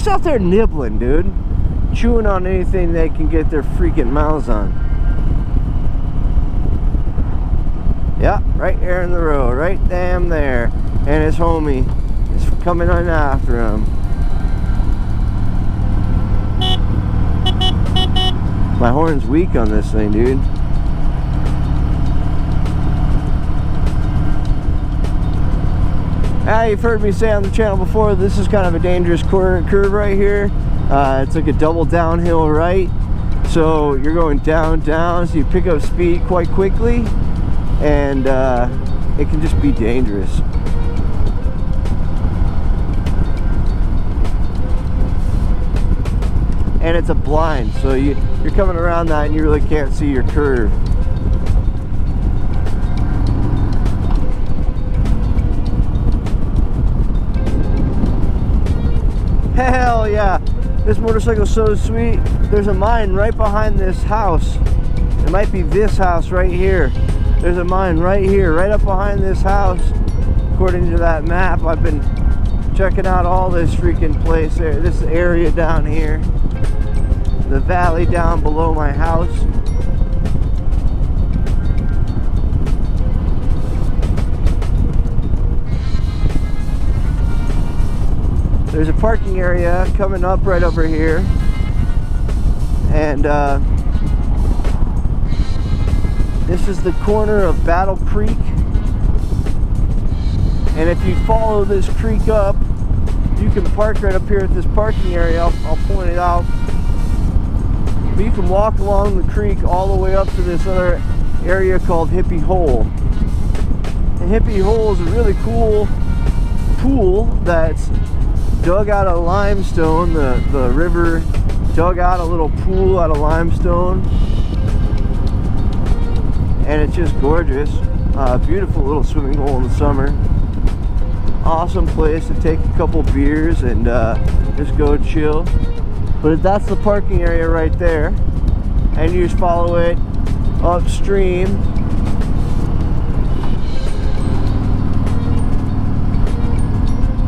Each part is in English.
just out there nibbling, dude. Chewing on anything they can get their freaking mouths on. Yeah, right there in the road, right damn there. And his homie is coming on after him. My horn's weak on this thing, dude. You've heard me say on the channel before, this is kind of a dangerous curve right here. It's like a double downhill right. So you're going down, so you pick up speed quite quickly, and it can just be dangerous. And it's a blind, so you're coming around that and you really can't see your curve. Hell yeah, this motorcycle's so sweet. There's a mine right behind this house. It might be this house right here. There's a mine right here, right up behind this house. According to that map, I've been checking out all this freaking place there, this area down here. The valley down below my house. There's a parking area coming up right over here, and this is the corner of Battle Creek. And if you follow this creek up, you can park right up here at this parking area. I'll point it out. But you can walk along the creek all the way up to this other area called Hippie Hole. And Hippie Hole is a really cool pool that's dug out of limestone. The river dug out a little pool out of limestone, and it's just gorgeous. Beautiful little swimming hole in the summer. Awesome place to take a couple beers and just go chill. But that's the parking area right there, and you just follow it upstream.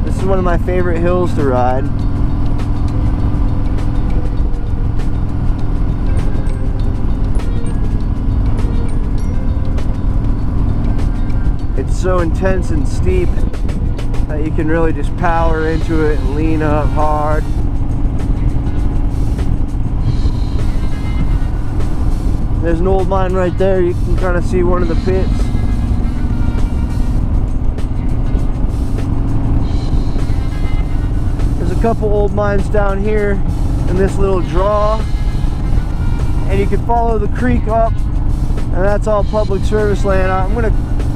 This is one of my favorite hills to ride. It's so intense and steep that you can really just power into it and lean up hard. There's an old mine right there. You can kind of see one of the pits. There's a couple old mines down here in this little draw, and you can follow the creek up, and that's all public service land. I'm gonna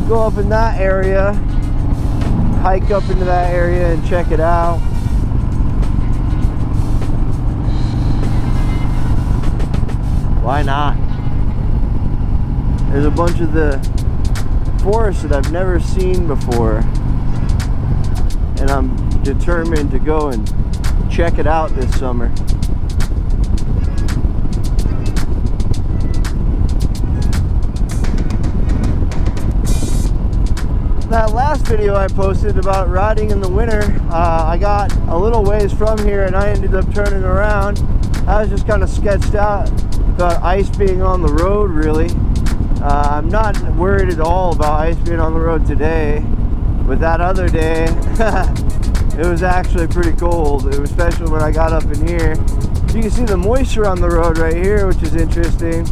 go up in that area, hike up into that area and check it out. Why not? There's a bunch of the forest that I've never seen before, and I'm determined to go and check it out this summer. That last video I posted about riding in the winter, I got a little ways from here and I ended up turning around. I was just kind of sketched out about ice being on the road, really. I'm not worried at all about ice being on the road today, but that other day it was actually pretty cold, especially when I got up in here. You can see the moisture on the road right here, which is interesting.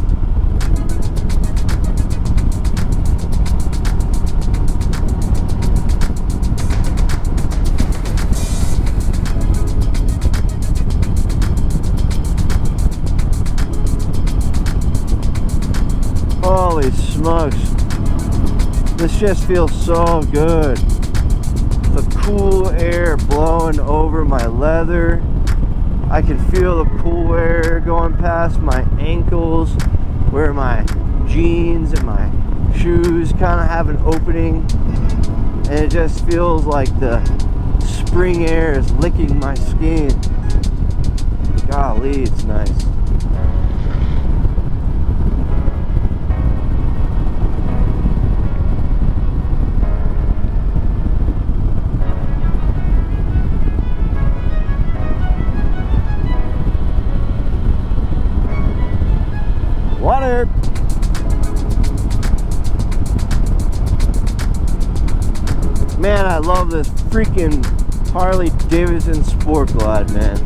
Holy smokes, this just feels so good. The cool air blowing over my leather. I can feel the cool air going past my ankles, where my jeans and my shoes kind of have an opening, and it just feels like the spring air is licking my skin. Golly, it's nice. Man, I love this freaking Harley Davidson Sport Glide, man.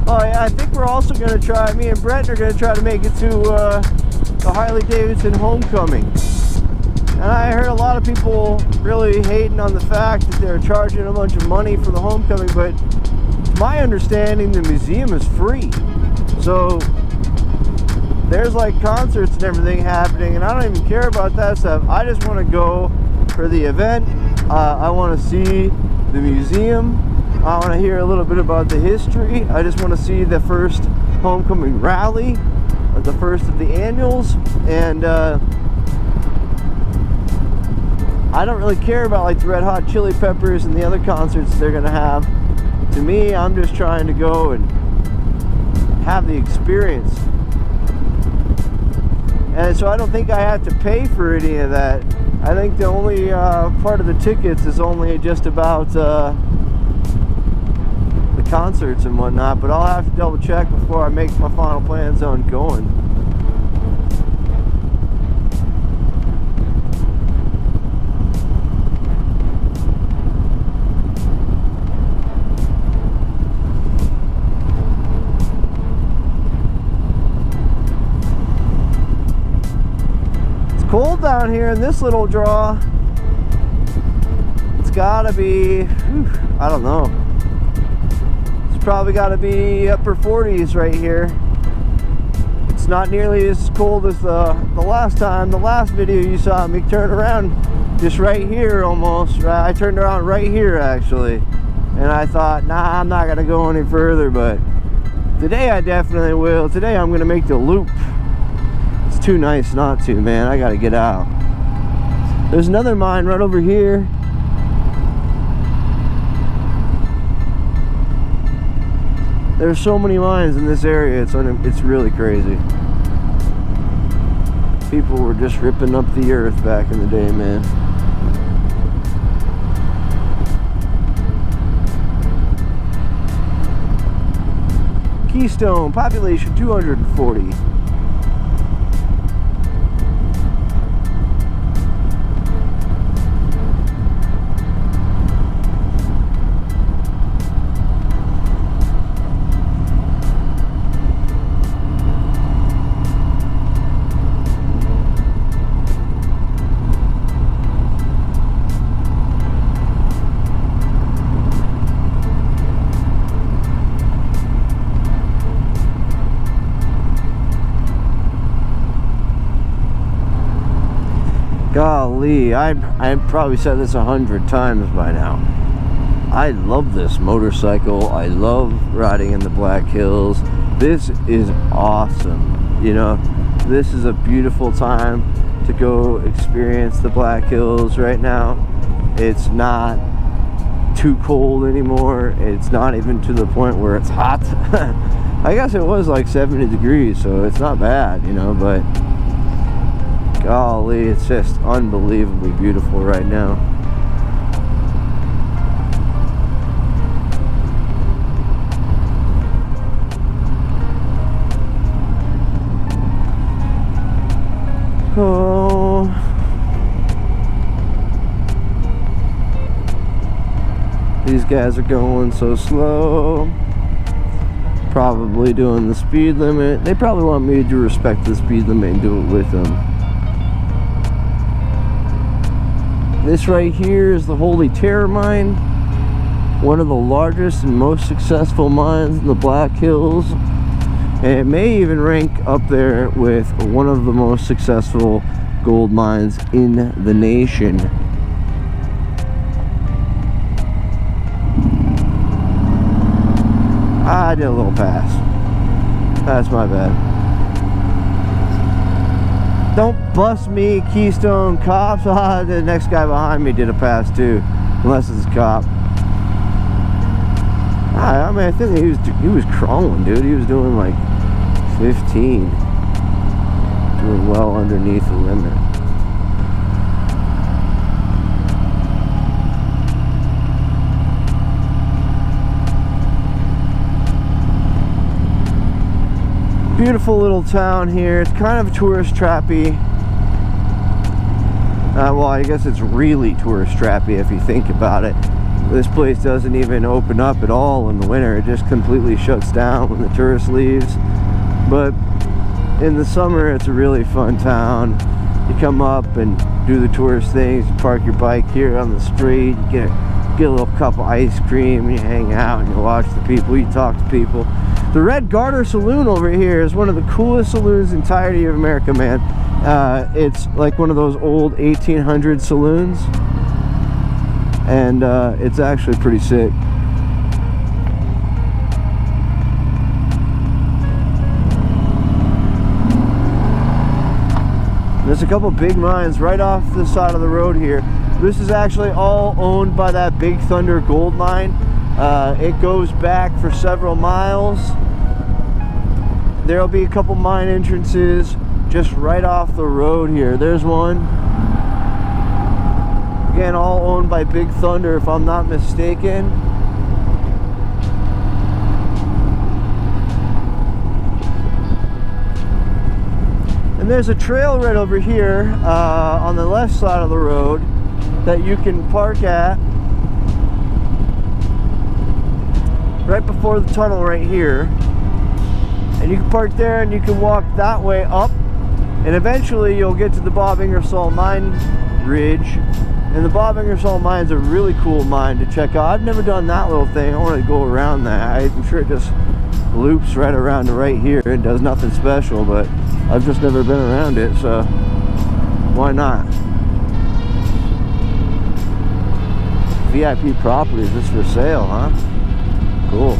Oh yeah, I think we're also gonna try, me and Brett are gonna try to make it to the Harley Davidson Homecoming. And I heard a lot of people really hating on the fact that they're charging a bunch of money for the homecoming, but to my understanding, the museum is free. So there's like concerts and everything happening, and I don't even care about that stuff. I just want to go for the event. I want to see the museum. I want to hear a little bit about the history. I just want to see the first homecoming rally, the first of the annuals, and I don't really care about like the Red Hot Chili Peppers and the other concerts they're gonna have. To me, I'm just trying to go and have the experience. And so I don't think I have to pay for any of that. I think the only part of the tickets is only just about the concerts and whatnot, but I'll have to double check before I make my final plans on going. Cold down here in this little draw. It's gotta be, I don't know. It's probably gotta be upper 40s right here. It's not nearly as cold as the last time. The last video you saw me turn around just right here almost. I turned around right here actually. And I thought, nah, I'm not gonna go any further, but today I definitely will. Today I'm gonna make the loop. Too nice not to, man. I gotta get out. There's another mine right over here. There's so many mines in this area, it's really crazy. People were just ripping up the earth back in the day, man. Keystone, population 240. Golly, I probably said this 100 times by now. I love this motorcycle. I love riding in the Black Hills. This is awesome. You know, this is a beautiful time to go experience the Black Hills right now. It's not too cold anymore. It's not even to the point where it's hot. I guess it was like 70 degrees, so it's not bad, you know, but golly, it's just unbelievably beautiful right now. Oh, these guys are going so slow. Probably doing the speed limit. They probably want me to respect the speed limit and do it with them. This right here is the Holy Terror Mine, one of the largest and most successful mines in the Black Hills, and it may even rank up there with one of the most successful gold mines in the nation. I did a little pass. That's my bad. Don't bust me, Keystone cops. The next guy behind me did a pass too, unless it's a cop. I mean, I think he was crawling, dude. He was doing like 15, doing well underneath the limit. Beautiful little town here. It's kind of tourist trappy. Well, I guess it's really tourist trappy if you think about it. This place doesn't even open up at all in the winter. It just completely shuts down when the tourist leaves. But in the summer, it's a really fun town. You come up and do the tourist things. You park your bike here on the street. You get a little cup of ice cream. You hang out and you watch the people. You talk to people. The Red Garter Saloon over here is one of the coolest saloons in the entirety of America, man. It's like one of those old 1800 saloons. And it's actually pretty sick. There's a couple big mines right off the side of the road here. This is actually all owned by that Big Thunder gold mine. It goes back for several miles. There'll be a couple mine entrances just right off the road here. There's one. Again, all owned by Big Thunder, if I'm not mistaken. And there's a trail right over here on the left side of the road that you can park at right before the tunnel right here. And you can park there and you can walk that way up, and eventually you'll get to the Bob Ingersoll Mine Ridge. And the Bob Ingersoll Mine's a really cool mine to check out. I've never done that little thing. I want to go around that. I'm sure it just loops right around to right here. It does nothing special, but I've just never been around it, so why not? VIP properties, this for sale, huh? Cool.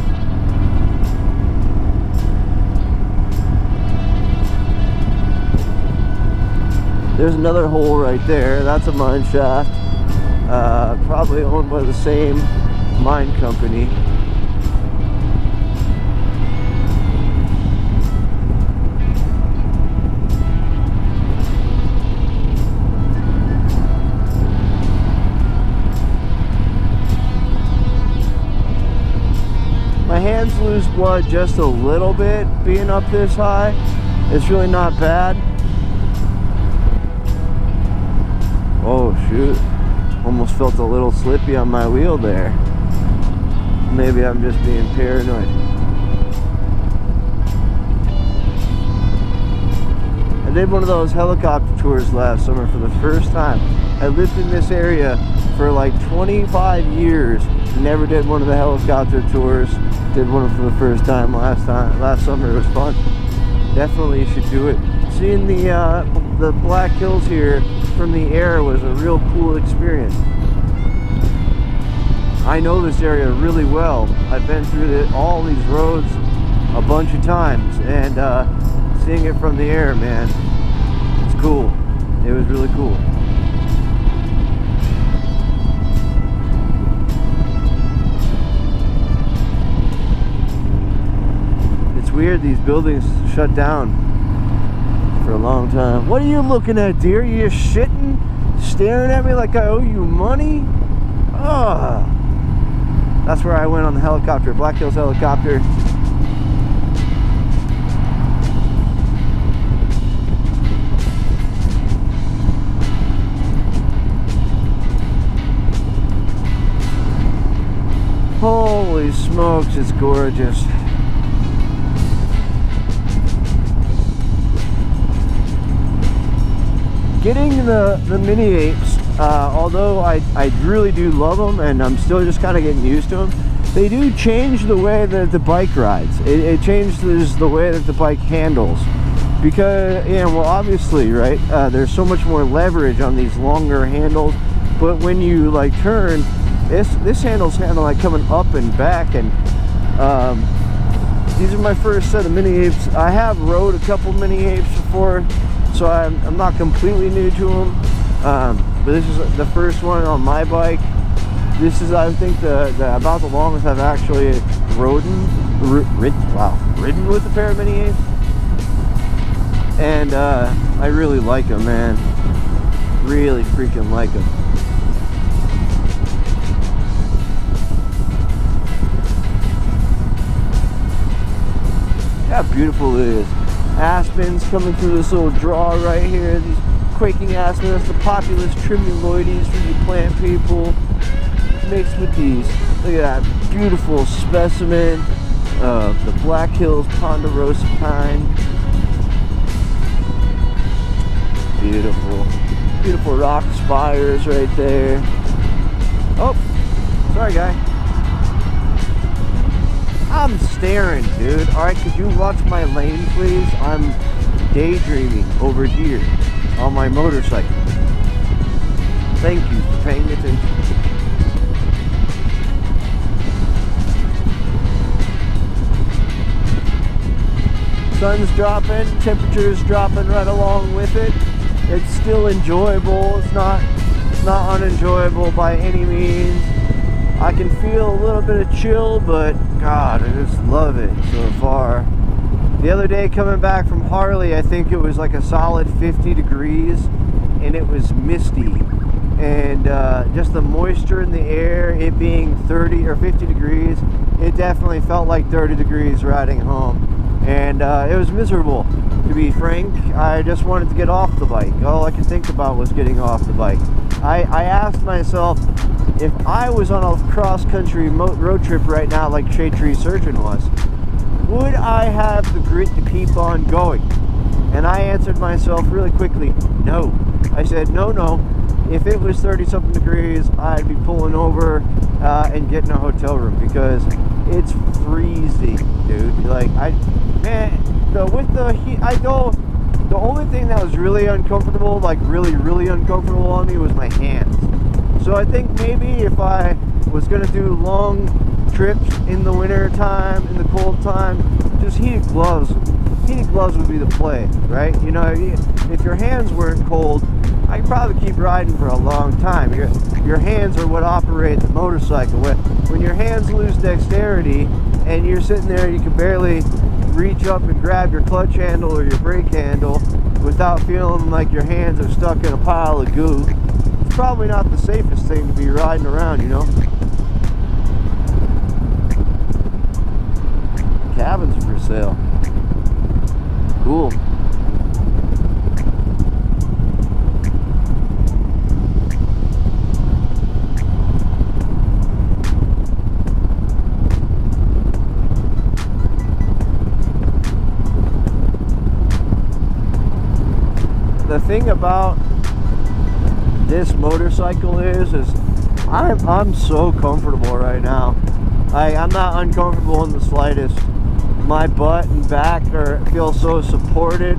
There's another hole right there. That's a mine shaft. Probably owned by the same mine company. My hands lose blood just a little bit being up this high. It's really not bad. Oh shoot, almost felt a little slippy on my wheel there. Maybe I'm just being paranoid. I did one of those helicopter tours last summer for the first time. I lived in this area for like 25 years. Never did one of the helicopter tours. Did one for the first time last summer. It was fun. Definitely you should do it. Seeing the Black Hills here from the air was a real cool experience. I know this area really well. I've been through all these roads a bunch of times, and seeing it from the air, man, it's cool. It was really cool. It's weird, these buildings shut down for a long time. What are you looking at, dear? You just shitting? Staring at me like I owe you money? Ugh. That's where I went on the helicopter, Black Hills helicopter. Holy smokes, it's gorgeous. Getting the mini apes, although I really do love them, and I'm still just kind of getting used to them, they do change the way that the bike rides. It changes the way that the bike handles. Because, yeah, well, obviously, right, there's so much more leverage on these longer handles, but when you, like, turn, this handle's kind of like coming up and back, and these are my first set of mini apes. I have rode a couple mini apes before, so I'm not completely new to them, but this is the first one on my bike. This is, I think, about the longest I've actually ridden with a pair of mini apes, and I really like them, man. Really freaking like them. Look how beautiful it is. Aspens coming through this little draw right here. These quaking awesomeness, the populous tremuloides from the plant people, mixed with these. Look at that beautiful specimen of the Black Hills Ponderosa pine. Beautiful, beautiful rock spires right there. Oh, sorry guy. I'm staring, dude. Alright, could you watch my lane, please? I'm daydreaming over here on my motorcycle. Thank you for paying attention. Sun's dropping, temperature's dropping right along with it. It's still enjoyable. It's not unenjoyable by any means. I can feel a little bit of chill, but God, I just love it so far. The other day coming back from Harley, I think it was like a solid 50 degrees and it was misty. And just the moisture in the air, it being 30 or 50 degrees, it definitely felt like 30 degrees riding home. And it was miserable, to be frank. I just wanted to get off the bike. All I could think about was getting off the bike. I asked myself, if I was on a cross-country road trip right now like Shade Tree Surgeon was, would I have the grit to keep on going? And I answered myself really quickly, no. I said, no. If it was 30-something degrees, I'd be pulling over and getting a hotel room because it's freezing, dude. Like, with the heat, the only thing that was really uncomfortable, like really uncomfortable on me was my hands. So I think maybe if I was gonna do long trips in the winter time, in the cold time, just heated gloves would be the play, right? You know, if your hands weren't cold, I could probably keep riding for a long time. Your hands are what operate the motorcycle. When your hands lose dexterity and you're sitting there, you can barely reach up and grab your clutch handle or your brake handle without feeling like your hands are stuck in a pile of goo. It's probably not the safest thing to be riding around, you know. Cabins for sale. Cool. The thing about this motorcycle is I'm so comfortable right now. I'm not uncomfortable in the slightest. My butt and back feel so supported.